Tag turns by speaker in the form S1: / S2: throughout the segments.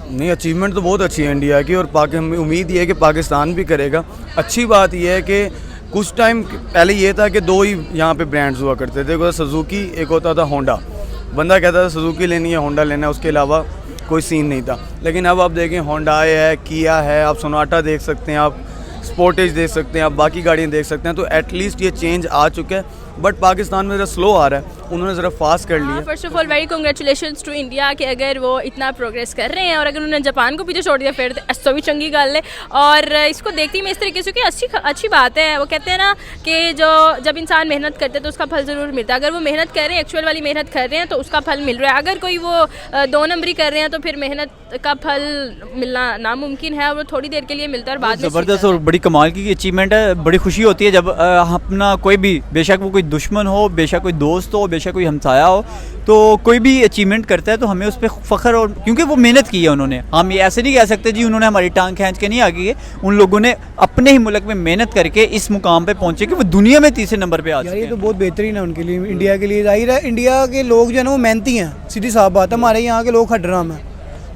S1: नहीं, अचीवमेंट तो बहुत अच्छी है इंडिया की, और हमें उम्मीद ये है कि पाकिस्तान भी करेगा। अच्छी बात यह है कि कुछ टाइम पहले ये था कि दो ही यहाँ पे ब्रांड्स हुआ करते थे, एक होता सुजुकी, एक होता था होंडा। बंदा कहता था सुजुकी लेनी है, होंडा लेना है, उसके अलावा कोई सीन नहीं था। लेकिन अब आप देखें होंडाई है, किया है, आप सोनाटा देख सकते हैं, आप स्पोर्टेज देख सकते हैं, आप बाकी गाड़ियाँ देख सकते हैं। तो एटलीस्ट ये चेंज आ चुका है, बट पाकिस्तान में ज़रा स्लो आ रहा है, उन्होंने ज़रा फास्ट कर लिया।
S2: First of all very congratulations to India कि अगर वो इतना प्रोग्रेस कर रहे हैं, और अगर उन्होंने जापान को पीछे छोड़ दिया फिर तो भी चंगी गल है। और इसको देखती ही मैं इस तरीके से कि अच्छी बात है। वो कहते हैं ना कि जब इंसान मेहनत करते हैं तो उसका फल ज़रूर मिलता है। अगर वो मेहनत कर रहे हैं, एक्चुअल वाली मेहनत कर रहे हैं, तो उसका फल मिल रहा है। अगर कोई वो 2 नंबरी कर रहे हैं तो फिर मेहनत का फल मिलना नामुमकिन है, और वो थोड़ी देर के लिए मिलता है और बाद में
S3: ज़बरदस्त और बड़ी कमाल की अचीवमेंट है। बड़ी खुशी होती है जब अपना कोई भी, बेशक वो कोई दुश्मन हो, बेशक कोई दोस्त हो, बेशक कोई हमसाया हो, तो कोई भी अचीवमेंट करता है तो हमें उस पर फ़ख्र, और क्योंकि वो मेहनत की है उन्होंने। हम ये ऐसे नहीं कह सकते जी उन्होंने हमारी टांग खींच के नहीं आगे, उन लोगों ने अपने ही मुल्क में मेहनत करके इस मुकाम पे पहुंचे कि वो दुनिया में तीसरे नंबर पे आ चुके हैं।
S4: ये तो बहुत बेहतरीन है उनके लिए, इंडिया के लिए। जाहिर है इंडिया के लोग जो है ना वो मेहनती हैं, सीधी साफ बात है। हमारे यहाँ के लोग हड्राम हैं,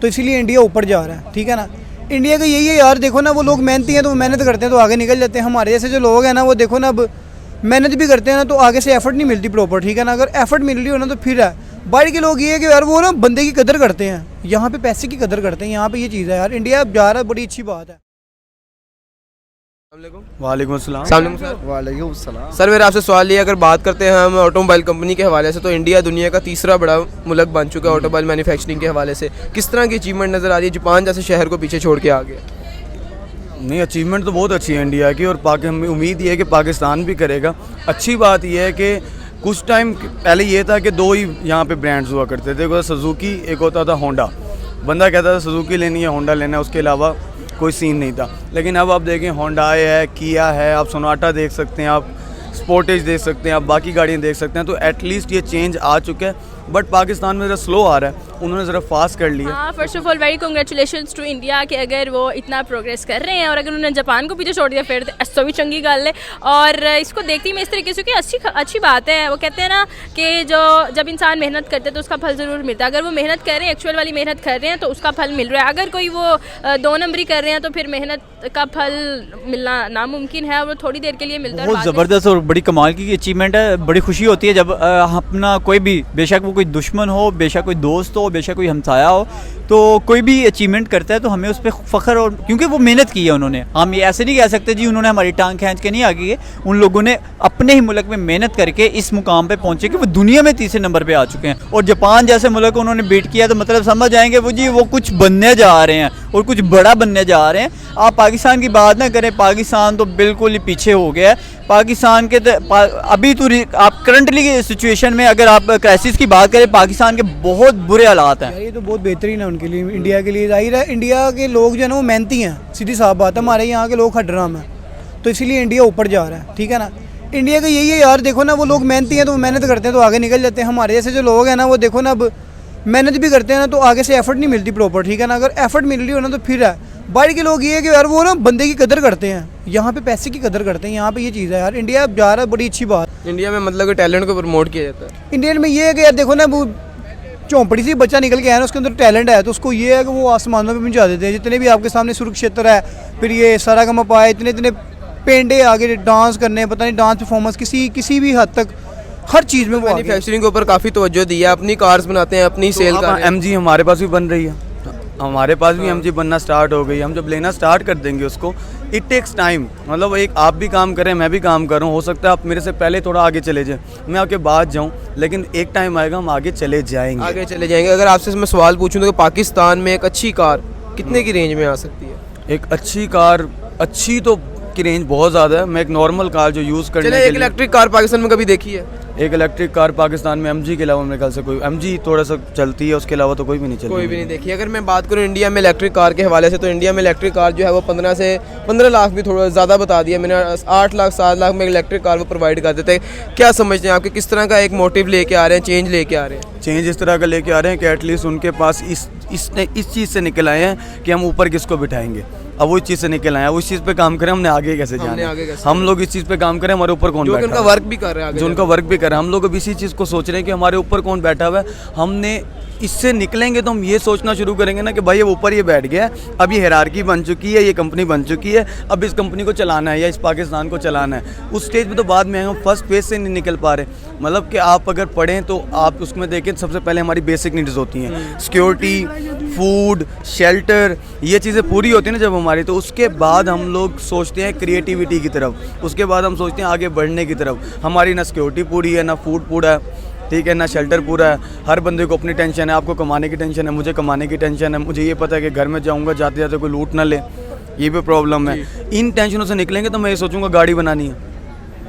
S4: तो इसीलिए इंडिया ऊपर जा रहा है, ठीक है ना। इंडिया का यही है यार, देखो ना, वो लोग मेहनती हैं तो वो मेहनत करते हैं तो आगे निकल जाते हैं। हमारे जैसे जो लोग हैं ना, वो देखो ना, अब मेहनत भी करते हैं ना तो आगे से एफर्ट नहीं मिलती प्रॉपर, ठीक है ना। अगर एफर्ट मिल रही हो ना तो फिर है। बाहर के लोग ये है कि यार वो ना बंदे की कदर करते हैं, यहाँ पे पैसे की कदर करते हैं। यहाँ पे ये चीज़ है यार, इंडिया अब जा रहा है, बड़ी अच्छी बात है।
S1: वालेकुम अस्सलाम।
S5: वालेकुम सलाम।
S6: सर मेरा आपसे सवाल ये, अगर बात करते हैं हम ऑटोमोबाइल कंपनी के हवाले से, तो इंडिया दुनिया का तीसरा बड़ा मुल्क बन चुका है ऑटोमोबाइल मैन्युफैक्चरिंग के हवाले से। किस तरह की अचीवमेंट नज़र आ रही है? जापान जैसे शहर को पीछे छोड़ के आ गया।
S1: नहीं, अचीवमेंट तो बहुत अच्छी है इंडिया की, और हमें उम्मीद ये है कि पाकिस्तान भी करेगा। अच्छी बात यह है कि कुछ टाइम पहले ये था कि दो ही यहाँ पे ब्रांड्स हुआ करते थे, एक होता सुजुकी, एक होता था होंडा। बंदा कहता था सुजुकी लेनी है, होंडा लेना है, उसके अलावा कोई सीन नहीं था। लेकिन अब आप देखें होंडाई है, किया है, आप सोनाटा देख सकते हैं, आप स्पोर्टेज देख सकते हैं, आप बाकी गाड़ियाँ देख सकते हैं। तो एटलीस्ट ये चेंज आ चुका है, बट पाकिस्तान में ज़रा स्लो आ रहा है, उन्होंने ज़रा फास्ट कर लिया।
S2: First of all very congratulations to India कि अगर वो इतना प्रोग्रेस कर रहे हैं, और अगर उन्होंने जापान को पीछे छोड़ दिया फिर तो भी चंगी गल है। और इसको देखती ही मैं इस तरीके से कि अच्छी बात है। वो कहते हैं ना कि जब इंसान मेहनत करते हैं तो उसका फल ज़रूर मिलता है। अगर वो मेहनत कर रहे हैं, एक्चुअल वाली मेहनत कर रहे हैं, तो उसका फल मिल रहा है। अगर कोई वो 2 नंबरी कर रहे हैं तो फिर मेहनत का फल मिलना नामुमकिन है, और वो थोड़ी देर के लिए मिलता है।
S3: बहुत ज़बरदस्त और बड़ी कमाल की अचीवमेंट है। बड़ी खुशी होती है जब अपना कोई भी, बेशक वो कोई दुश्मन हो, बेशक कोई दोस्त हो, बेशक कोई हमसाया हो, तो कोई भी अचीवमेंट करता है तो हमें उस पर फ़ख्र, और क्योंकि वो मेहनत की है उन्होंने। हम ये ऐसे नहीं कह सकते जी उन्होंने हमारी टांग खींच के नहीं आगे, उन लोगों ने अपने ही मुल्क में मेहनत करके इस मुकाम पे पहुंचे कि वो दुनिया में तीसरे नंबर पे आ चुके हैं। और जापान जैसे मुल्क को उन्होंने बीट किया, तो मतलब समझ जाएंगे वो जी वो कुछ बनने जा रहे हैं, और कुछ बड़ा बनने जा रहे हैं। आप पाकिस्तान की बात ना करें, पाकिस्तान तो बिल्कुल ही पीछे हो गया है। पाकिस्तान के अभी तो आप करंटली की सिचुएशन में अगर आप क्राइसिस की बात करें, पाकिस्तान के बहुत बुरे हालात हैं।
S4: ये तो बहुत बेहतरीन है उनके लिए, इंडिया के लिए। जाहिर है इंडिया के लोग जो है ना वो मेहनती हैं, सीधी साफ बात है। हमारे यहाँ के लोग हड्राम हैं, तो इसीलिए इंडिया ऊपर जा रहा है, ठीक है ना। इंडिया का यही है यार, देखो ना, वो लोग मेहनती हैं तो वो मेहनत करते हैं तो आगे निकल जाते हैं। हमारे जैसे जो लोग हैं ना, वो देखो ना, अब मेहनत भी करते हैं ना तो आगे से एफर्ट नहीं मिलती प्रॉपर, ठीक है ना। अगर एफर्ट मिल रही हो ना तो फिर है। बाहर के लोग ये है कि यार वो ना बंदे की कदर करते हैं, यहाँ पे पैसे की कदर करते हैं। यहाँ पे ये चीज़ है यार, इंडिया अब जा रहा है, बड़ी अच्छी बात।
S6: इंडिया में मतलब कि टैलेंट को प्रमोट किया जाता है।
S4: इंडिया में ये है कि यार देखो ना, वो चौंपड़ी से बच्चा निकल के आया ना, उसके अंदर टैलेंट है, तो उसको ये है कि वो आसमानों पे पहुंचा देते हैं। जितने भी आपके सामने सुरक्षेत्र है, फिर ये सारा का मपा, इतने पेंडे आगे डांस करने, पता नहीं डांस परफॉर्मेंस किसी भी हद तक हर चीज़ में वो
S6: मैन्युफैक्चरिंग के ऊपर काफ़ी तवज्जो दी है। अपनी कार्स बनाते हैं, अपनी सेल कर रहे हैं।
S1: MG हमारे पास भी बन रही है, हमारे पास भी MG बनना स्टार्ट हो गई। हम जब लेना स्टार्ट कर देंगे उसको, इट टेक्स टाइम। मतलब एक आप भी काम करें, मैं भी काम कर रहा हूँ, हो सकता है आप मेरे से पहले थोड़ा आगे चले जाएं, मैं आपके बाद जाऊँ, लेकिन एक टाइम आएगा हम आगे चले जाएंगे।
S6: अगर आपसे मैं सवाल पूछूँ तो पाकिस्तान में एक अच्छी कार कितने की रेंज में आ सकती है?
S1: एक अच्छी कार, अच्छी तो की रेंज बहुत ज़्यादा है। मैं एक नॉर्मल कार जो यूज़ करने के लिए,
S6: एक इलेक्ट्रिक कार पाकिस्तान में कभी देखी है?
S1: एक इलेक्ट्रिक कार पाकिस्तान में MG के अलावा मेरे ख्याल से कोई, MG थोड़ा सा चलती है, उसके अलावा तो कोई भी नहीं चलती।
S6: कोई भी नहीं देखी। अगर मैं बात करूँ इंडिया में इलेक्ट्रिक कार के हवाले से, तो इंडिया में इलेक्ट्रिक कार जो है वो 15 लाख भी थोड़ा ज़्यादा बता दिया मैंने। 8 लाख 7 लाख में इलेक्ट्रिक कार वो प्रोवाइड कर देते हैं। क्या समझते हैं आपके, किस तरह का एक मोटिव लेके आ रहे हैं, चेंज लेके आ रहे हैं?
S1: चेंज इस तरह का लेके आ रहे हैं कि एटलीस्ट उनके पास इस चीज़ से निकल आए हैं कि हम ऊपर किसको बिठाएंगे। अब वो इस चीज़ से निकल आए, उस चीज़ पे काम करें, हमने आगे कैसे
S6: हमने आगे
S1: जाना,
S6: कैसे
S1: हम लोग इस चीज़ पे काम करें, हमारे ऊपर कौन
S6: जो कि
S1: बैठा
S6: उनका
S1: है?
S6: वर्क भी कर रहे हैं आगे
S1: जो उनका वर्क भी कर रहा है, हम लोग अब इसी चीज़ को सोच रहे हैं कि हमारे ऊपर कौन बैठा हुआ है। हमने इससे निकलेंगे तो हम ये सोचना शुरू करेंगे ना कि भाई अब ऊपर ये बैठ गया है, अब ये हायरार्की बन चुकी है, ये कंपनी बन चुकी है, अब इस कंपनी को चलाना है या इस पाकिस्तान को चलाना है। उस स्टेज पे तो बाद में हम फर्स्ट फेज से नहीं निकल पा रहे। मतलब कि आप अगर पढ़ें तो आप उसमें देखें, सबसे पहले हमारी बेसिक नीड्स होती हैं, सिक्योरिटी, फूड, शेल्टर, ये चीज़ें पूरी होती हैं ना जब हमारी, तो उसके बाद हम लोग सोचते हैं क्रिएटिविटी की तरफ, उसके बाद हम सोचते हैं आगे बढ़ने की तरफ। हमारी ना सिक्योरिटी पूरी है, ना फूड पूरा है, ठीक है, ना शेल्टर पूरा है। हर बंदे को अपनी टेंशन है, आपको कमाने की टेंशन है, मुझे कमाने की टेंशन है, मुझे ये पता है कि घर में जाऊंगा जाते जाते कोई लूट ना ले, ये भी प्रॉब्लम है। इन टेंशनों से निकलेंगे तो मैं ये सोचूंगा गाड़ी बनानी है।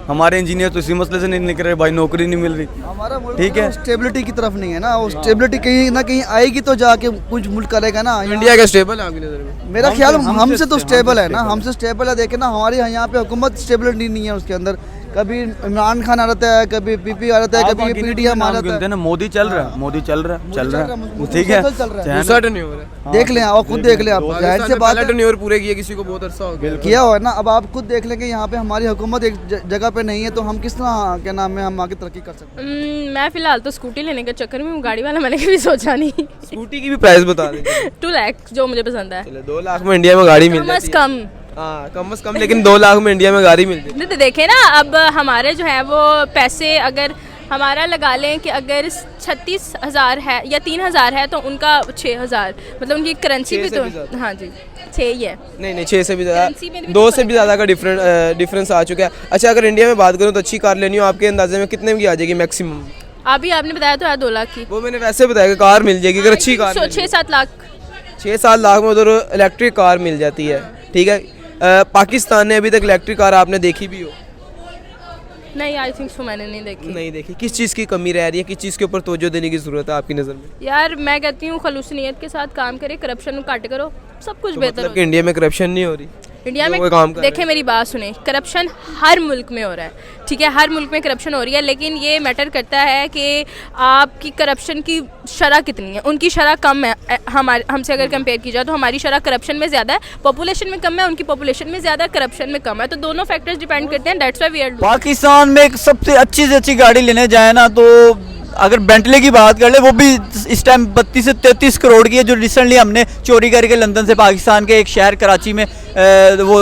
S1: हमारे इंजीनियर तो इसी मसले से नहीं निकल रहे, भाई नौकरी नहीं मिल रही,
S5: हमारा मुल्क
S1: ठीक है।
S5: स्टेबिलिटी की तरफ नहीं है ना, वो स्टेबिलिटी कहीं ना कहीं आएगी तो जाके कुछ मुल्क करेगा ना।
S6: इंडिया का स्टेबल है आपकी नज़र में?
S5: मेरा ख्याल
S1: हमसे
S5: हमसे तो स्टेबल है ना,
S1: stable
S5: हमसे स्टेबल है। देखे ना हमारे यहाँ पे हुकूमत स्टेबिलिटी नहीं है उसके अंदर। कभी इमरान खान आ रहता है, कभी पीपी आ रहता है, कभी पीडीएम आ रहता है।
S1: ना मोदी चल रहा है, मोदी चल रहा है, चल रहा है, ठीक है,
S5: मुसलसल चल रहा है।
S1: चाहे
S6: दूसरा टर्नओवर है,
S5: देख लें आप, खुद देख लें आप, जाहिर से बात है,
S6: टर्नओवर पूरे किए किसी को बहुत अरसा हो गया।
S5: किया हुआ है ना। अब आप खुद देख लेंगे यहाँ पे हमारी हुकूमत एक जगह पे नहीं है, तो हम किस तरह क्या नाम है हम आगे तरक्की कर सकते हैं।
S2: मैं फ़िलहाल तो स्कूटी लेने के चक्कर में हूँ, गाड़ी वाला मैंने कभी सोचा नहीं।
S6: स्कूटी की भी प्राइस बता दें।
S2: 2 लाख जो मुझे पसंद है,
S6: चलो 2 लाख में इंडिया में गाड़ी मिल
S2: कम
S6: जाती
S2: अज़
S6: है।
S2: कम।
S6: हाँ कम से कम, लेकिन 2 लाख में इंडिया में गाड़ी मिल जाती है।
S2: देखें ना, अब हमारे जो है वो पैसे अगर हमारा लगा लें कि अगर 36,000 है या 3,000 है तो उनका 6,000, मतलब उनकी करेंसी
S6: 6
S2: भी
S6: से
S2: तो
S6: भी ज़्यादा।
S2: हाँ जी 6 ही है।
S6: नहीं 6 से भी
S2: Currency में
S6: ज़्यादा,
S2: भी
S6: 2
S2: तो
S6: से भी ज़्यादा का डिफरेंस आ चुका है। अच्छा अगर इंडिया में बात करूँ तो अच्छी कार लेनी हो, आपके अंदाजे में कितने की आ जाएगी मैक्सिमम?
S2: अभी आपने बताया तो है 2 लाख की,
S6: वो मैंने वैसे बताया कि कार मिल जाएगी अगर अच्छी कार।
S2: 6-7 लाख।
S6: 6-7 लाख में उधर इलेक्ट्रिक कार मिल जाती है, ठीक है। पाकिस्तान ने अभी तक इलेक्ट्रिक कार आपने देखी भी हो?
S2: नहीं, आई थिंक सो मैंने नहीं देखी।
S6: नहीं देखी। किस चीज़ की कमी रह रही है, किस चीज़ के ऊपर तवज्जो देने की ज़रूरत है आपकी नज़र में?
S2: यार मैं कहती हूँ खलूस नीयत के साथ काम करे, करप्शन को काट करो, सब कुछ
S6: तो
S2: बेहतर
S6: मतलब
S2: हो
S6: कि इंडिया में करप्शन नहीं हो रही?
S2: इंडिया
S6: जो
S2: में।
S6: वो काम कर रहे
S2: देखें मेरी बात सुने, करप्शन हर मुल्क में हो रहा है, ठीक है, हर मुल्क में करप्शन हो रही है, लेकिन ये मैटर करता है कि आपकी करप्शन की शरह कितनी है। उनकी शरह कम है, हमसे अगर कंपेयर की जाए तो हमारी शरह करप्शन में ज़्यादा है, पॉपुलेशन में कम है, उनकी पॉपुलेशन में ज़्यादा, करप्शन में कम है, तो दोनों फैक्टर्स डिपेंड करते हैं। That's why we are.
S3: Pakistan में एक सबसे अच्छी से अच्छी गाड़ी लेने जाए ना तो अगर बेंटले की बात कर ले, वो भी इस टाइम 32 से 33 करोड़ की है, जो रिसेंटली हमने चोरी करके लंदन से पाकिस्तान के एक शहर कराची में वो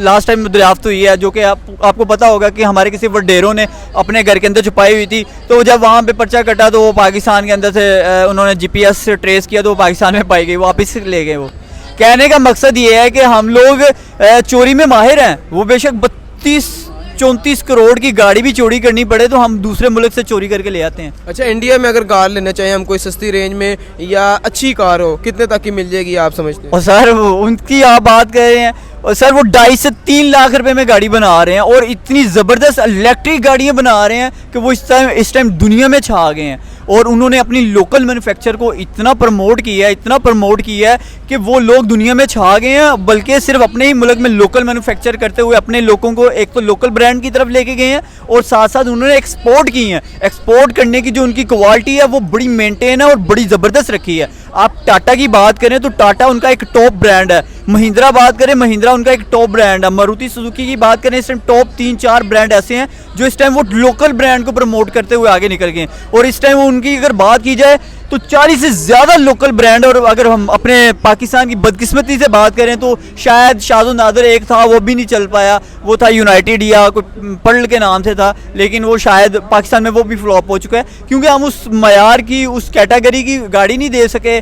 S3: लास्ट टाइम दरियाफ्त हुई है, जो कि आपको पता होगा कि हमारे किसी वडेरों ने अपने घर के अंदर छुपाई हुई थी। तो जब वहाँ पे पर्चा कटा तो वो पाकिस्तान के अंदर से उन्होंने GPS से ट्रेस किया तो वो पाकिस्तान में पाई गई, वापस ले गए। वो कहने का मकसद ये है कि हम लोग चोरी में माहिर हैं। वो बेशक 32-34 करोड़ की गाड़ी भी चोरी करनी पड़े तो हम दूसरे मुल्क से चोरी करके ले आते हैं।
S6: अच्छा इंडिया में अगर कार लेना चाहें हम कोई सस्ती रेंज में या अच्छी कार हो, कितने तक की मिल जाएगी आप समझते हैं?
S3: और सर उनकी आप बात कर रहे हैं, और सर वो 2.5 से 3 लाख रुपए में गाड़ी बना रहे हैं और इतनी ज़बरदस्त इलेक्ट्रिक गाड़ियाँ बना रहे हैं कि वो इस टाइम दुनिया में छा गए हैं। और उन्होंने अपनी लोकल मैन्युफैक्चर को इतना प्रमोट किया है कि वो लोग दुनिया में छा गए हैं, बल्कि सिर्फ अपने ही मुल्क में लोकल मैन्युफैक्चर करते हुए अपने लोगों को एक तो लोकल ब्रांड की तरफ लेके गए हैं और साथ साथ उन्होंने एक्सपोर्ट की हैं। एक्सपोर्ट करने की जो उनकी क्वालिटी है वो बड़ी मेंटेन है और बड़ी ज़बरदस्त रखी है। आप टाटा की बात करें तो टाटा उनका एक टॉप ब्रांड है, महिंद्रा बात करें महिंद्रा उनका एक टॉप ब्रांड है, मारुति सुजुकी की बात करें इस टाइम टॉप 3-4 ब्रांड ऐसे हैं जो इस टाइम वो लोकल ब्रांड को प्रमोट करते हुए आगे निकल गए। और इस टाइम उनकी अगर बात की जाए तो 40 से ज़्यादा लोकल ब्रांड। और अगर हम अपने पाकिस्तान की बदकिस्मती से बात करें तो शायद शादो नादर एक था, वो भी नहीं चल पाया, वो था यूनाइटेड या कोई पर्ल के नाम से था, लेकिन वो शायद पाकिस्तान में वो भी फ्लॉप हो चुका है क्योंकि हम उस मयार की उस कैटेगरी की गाड़ी नहीं दे सके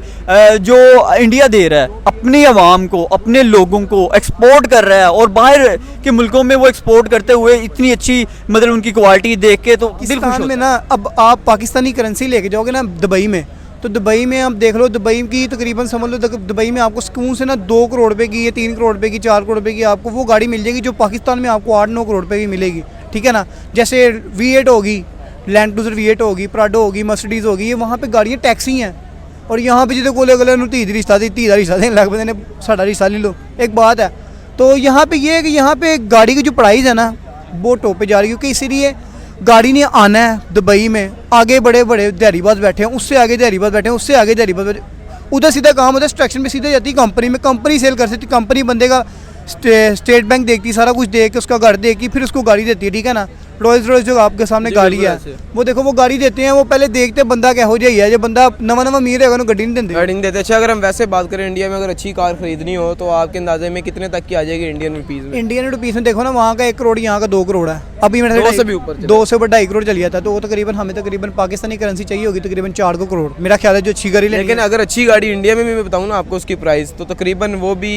S3: जो इंडिया दे रहा है। अपनी आवाम को, अपने लोगों को एक्सपोर्ट कर रहा है और बाहर के मुल्कों में वो एक्सपोर्ट करते हुए इतनी अच्छी मतलब उनकी क्वालिटी देख के तो दिल खुश
S4: पाकिस्तान
S3: होता
S4: में
S3: है।
S4: ना, अब आप पाकिस्तानी करेंसी लेके जाओगे ना दुबई में, तो दुबई में आप देख लो, दुबई की तकरीबन समझ लो दुबई में आपको सुकून से ना 2 करोड़ रुपए की या 3 करोड़ रुपए की 4 करोड़ रुपए की आपको वो गाड़ी मिल जाएगी जो पाकिस्तान में आपको 8-9 करोड़ रुपए की मिलेगी, ठीक है ना। जैसे V8 होगी, लैंड क्रूजर V8 होगी, प्राडो होगी, मर्सिडीज़ होगी, ये वहाँ पे गाड़ियाँ टैक्सी हैं। और यहाँ पे जिसे कोले गले धी रिश्ता देने लग पे ने साड़ा रिश्ता ले लो, एक बात है। तो यहाँ पे ये है कि यहाँ पे गाड़ी की जो प्राइस है ना वो टॉप पे जा रही है, क्योंकि इसीलिए गाड़ी ने आना है दुबई में, आगे बड़े बड़े दिहाड़ीबाज बैठे हैं, उससे आगे दिहाड़ीबाज बैठे हैं, उससे आगे दिहाड़ीबाज बैठे, उधर सीधा काम होता है, एक्सट्रैक्शन में सीधे जाती है कंपनी में, कंपनी सेल कर सकती है, कंपनी बंदे का स्टेट बैंक देखती है, सारा कुछ देख के उसका घर देख के फिर उसको गाड़ी देती है, ठीक है ना। रोल्स रॉयस जो आपके सामने
S6: जी,
S4: गाड़ी
S6: बिल्कुल
S4: है
S6: ऐसे।
S4: वो देखो वो गाड़ी देते हैं, वो पहले देखते हैं बंदा क्या हो जाए है, जो बंदा नवा अमीर है उन्होंने गाड़ी नहीं देते।
S6: गाड़ी नहीं देते। अच्छा, अगर हम वैसे बात करें इंडिया में अगर अच्छी कार खरीदनी हो तो आपके अंदाजे में कितने तक की आ जाएगी इंडियन रुपीज़ में?
S4: इंडियन रुपीस में देखो ना, वहाँ का 1 करोड़, यहाँ का 2 करोड़ है। अभी मेरे
S6: 2 से भी ऊपर चला
S4: 2 से ऊपर 2.5 करोड़ चल गया था, तो वो तकरीबन हमें तकरीबन पाकिस्तानी करेंसी चाहिए होगी तकरीबन 4 करोड़ मेरा ख्याल है, जो अच्छी गाड़ी
S6: लेकिन अगर अच्छी गाड़ी इंडिया में भी मैं बताऊँ ना आपको उसकी प्राइस, तो तकरीबन वो भी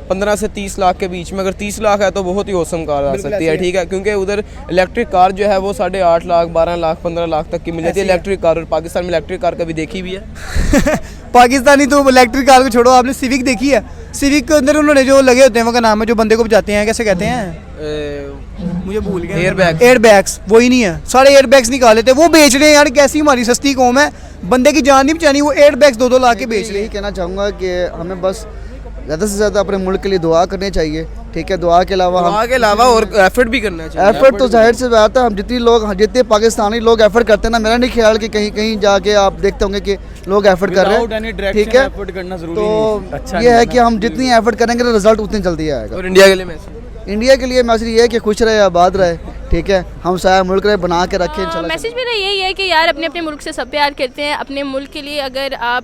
S6: 15 से 30 लाख के बीच में। अगर 30 लाख है तो बहुत ही औसम कार आ
S4: बिल्कुल
S6: सकती
S4: ऐसे
S6: है,
S4: ही
S6: ठीक है, क्योंकि उधर इलेक्ट्रिक कार जो है वो 8.5 लाख, 12 लाख, 15 लाख तक की मिल जाती है इलेक्ट्रिक कार। और पाकिस्तान में इलेक्ट्रिक कार कभी देखी भी है?
S4: पाकिस्तानी तो इलेक्ट्रिक कार को छोड़ो, आपने सिविक देखी है? सिविक के अंदर उन्होंने जो लगे होते हैं, वो का नाम है जो बंदे को बचाते हैं, कैसे कहते हैं, मुझे भूल गया।
S6: Airbags।
S4: एयरबैग्स, वही नहीं है, सारे एयरबैग्स निकाले थे, वो बेच रहे हैं यार। कैसी हमारी सस्ती कौम है, बंदे की जान नहीं बचानी, वो एयरबैग्स 2-2 लाख के बेच रहे
S5: यही
S4: हैं।
S5: कहना चाहूँगा कि हमें बस ज़्यादा से ज़्यादा अपने मुल्क के लिए दुआ करनी चाहिए, ठीक है। दुआ के अलावा हम
S6: वहाँ के अलावा और एफर्ट भी करना चाहिए।
S5: एफर्ट तो जाहिर से बात है, हम जितने पाकिस्तानी लोग एफर्ट करते हैं ना, मेरा नहीं ख्याल कि कहीं कहीं जाके आप देखते होंगे कि लोग एफर्ट कर रहे हैं, ठीक है। तो ये है कि हम जितनी एफर्ट करेंगे तो रिजल्ट उतनी जल्दी आएगा।
S6: और इंडिया के लिए मैसेज?
S5: इंडिया के लिए मैसेज ये है कि खुश रहे, आबाद रहे, ठीक है, हम सारा मुल्क रहे बना के रखें इंशाल्लाह।
S2: मैसेज मेरा यही है कि यार अपने अपने मुल्क से सब प्यार करते हैं। अपने मुल्क के लिए अगर आप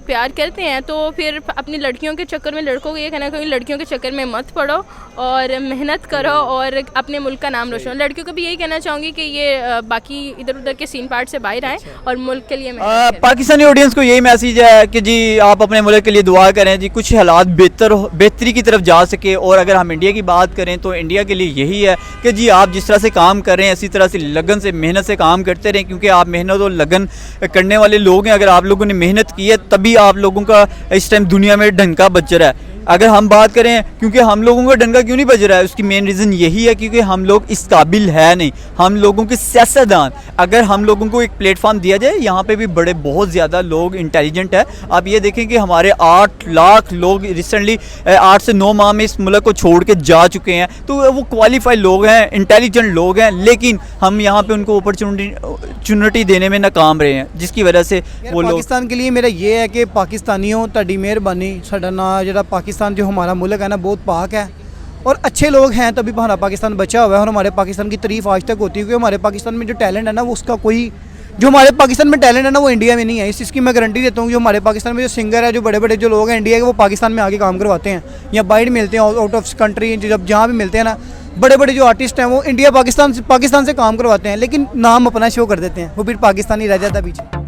S2: प्यार करते हैं तो फिर अपनी लड़कियों के चक्कर में, लड़कों को ये कहना कि लड़कियों के चक्कर में मत पड़ो और मेहनत करो और अपने मुल्क का नाम रोशन। लड़कियों को भी यही कहना चाहूँगी कि ये बाकी इधर उधर के सीन पार्ट से बाहर आएँ और मुल्क के लिए मेहनत करें।
S3: पाकिस्तानी ऑडियंस को यही मैसेज है कि जी आप अपने मुल्क के लिए दुआ करें जी, कुछ हालात बेहतरी की तरफ जा सके। और अगर हम इंडिया की बात करें तो इंडिया के लिए यही है कि जी आप जिस तरह से काम कर रहे हैं इसी तरह से लगन से मेहनत से काम करते रहें, क्योंकि आप मेहनत और लगन करने वाले लोग हैं। अगर आप लोगों ने मेहनत की है तभी आप लोगों का इस टाइम दुनिया में डंका बज रहा है। अगर हम बात करें क्योंकि हम लोगों का डंका क्यों नहीं बज रहा है, उसकी मेन रीज़न यही है क्योंकि हम लोग इस काबिल है नहीं। हम लोगों के सियासतदान, अगर हम लोगों को एक प्लेटफॉर्म दिया जाए, यहाँ पे भी बड़े बहुत ज़्यादा लोग इंटेलिजेंट है। आप ये देखें कि हमारे 8 लाख लोग रिसेंटली 8 से 9 माह में इस मुल्क को छोड़ के जा चुके हैं, तो वो क्वालिफाइड लोग हैं, इंटेलिजेंट लोग हैं, लेकिन हम यहाँ पे उनको अपॉर्चुनिटी देने में नाकाम रहे हैं, जिसकी वजह से वो लोग।
S4: पाकिस्तान के लिए मेरा ये है कि पाकिस्तानियों तुहाडी मेहरबानी, साडा ना जो पाकिस्तान जो हमारा मुल्क है ना बहुत पाक है और अच्छे लोग हैं, तभी हमारा पाकिस्तान बचा हुआ है। और हमारे पाकिस्तान की तारीफ आज तक होती है, क्योंकि हमारे पाकिस्तान में जो टैलेंट है ना वो उसका कोई, जो हमारे पाकिस्तान में टैलेंट है ना वो इंडिया में नहीं है। इस चीज़ की मैं गारंटी देता हूँ। जो हमारे पाकिस्तान में जो सिंगर है, जो बड़े बड़े जो लोग हैं इंडिया के, वो पाकिस्तान में आके काम करवाते हैं या बाहर मिलते हैं, आउट ऑफ कंट्री जब जहाँ भी मिलते हैं ना, बड़े बड़े जो आर्टिस्ट हैं वो इंडिया पाकिस्तान से काम करवाते हैं, लेकिन नाम अपना शो कर देते हैं, वो फिर पाकिस्तानी रह जाता है पीछे।